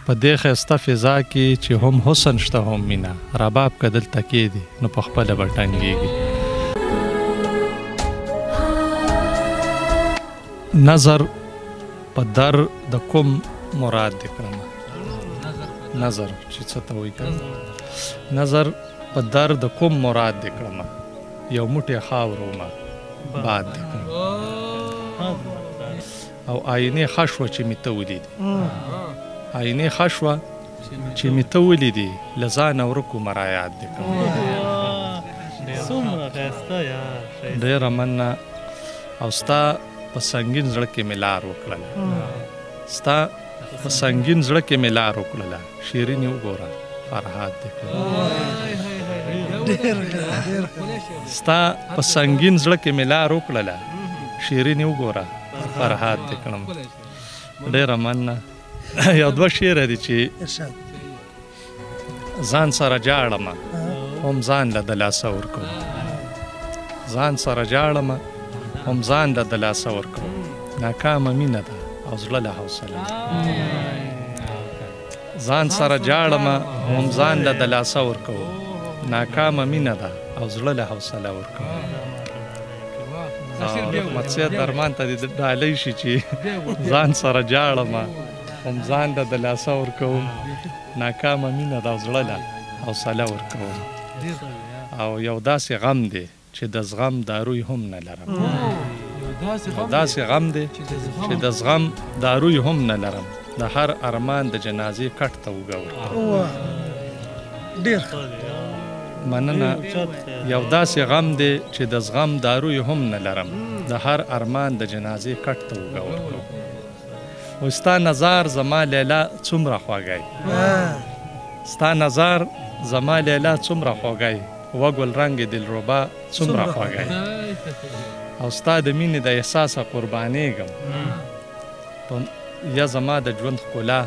په دې ښایسته فضا کې چې هم حسن شته هم مینه رباب که دلته کېدي نو په خپله به ټنګېږي نظر په در د کوم مراد دې کړمه نظر چې څه ته وایي که نظر په در د کوم مراد دې کړمه یو موټی خاورو ما باد دې کړم او آینې ښه شوه چې مې ته ولیدې آینې ښه شوه چې مې ته ولیدې له ځانه ورکو مرایات دې کړم ډېره مننه او ستا په سنګین زړه کې مې لار وکړله ستا په سنګین زړه کې مې لار وکړله شیرینې وګوره فرهاد دې کړم ستا په سنګین زړه کې مې لار وکړله شیرینې وګوره فرهاد دې کړم ډېره مننه یو دوه شعره دي چې ځان سره جاړمه هم ځان له د لاسه ورکوم ځان سره جاړمه هم ځان له د لاسه ورکوم ناکامه مینه ده او زړه له حوصله ځان سره جاړمه هم ځان له د لاسه ورکوم ناکامه مینه ده او زړه له حوصله ورکوم رحمت سید درمان ته دې ډالۍ شي چې ځان سره جاړمه هم ځان له د لاسه ورکوم ناکامه مینه ده او زړه له حوصله ورکوم او یو داسې غم دی چې د زغم داروی هم نه لرم یو داسې غم دی چې د زغم داروی هم نه لرم د هر ارمان د جنازې کټ ته اوږه ورکوم مننه یو داسې غم دی چې د زغم داروی هم نه لرم د هر ارمان د جنازې کټ ته اوږه ورکوم و ستا نظر زما لیلا څومره خوږی ستا نظر زما لیلا څومره خوږی وګل رنګ دلربا څومره خوږی او ستا د مینې د احساسه قربانېږم یا زما د ژوند ښکلا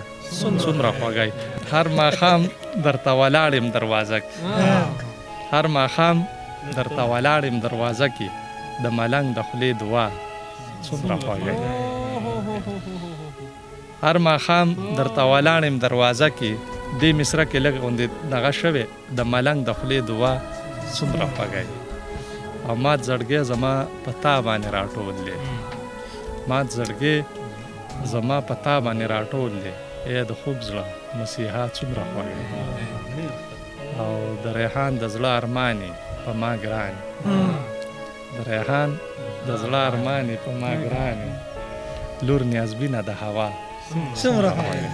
څومره خوږی هر ماښام درته ولاړ یم دروازه کې هر ماښام درته ولاړ یم دروازه کې د ملنګ د خولې دعا څومره خوږی هر ماښام درته ولاړ یم دروازه کې دې مصره کې لږ غوندې دغه شوې د ملنګ د خولې دعا څومره خوږی او مات زړګی زما په تا باندې راټول دی مات زړګی زما په تا باندې راټول دی ای د خوږ زړه مسیحا څومره خوږی او د ریحان د زړه ارمانې په ما ګرانې د ریحان د زړه ارمانې په ما ګرانې لور نیازبینه د هوا څومره خوږی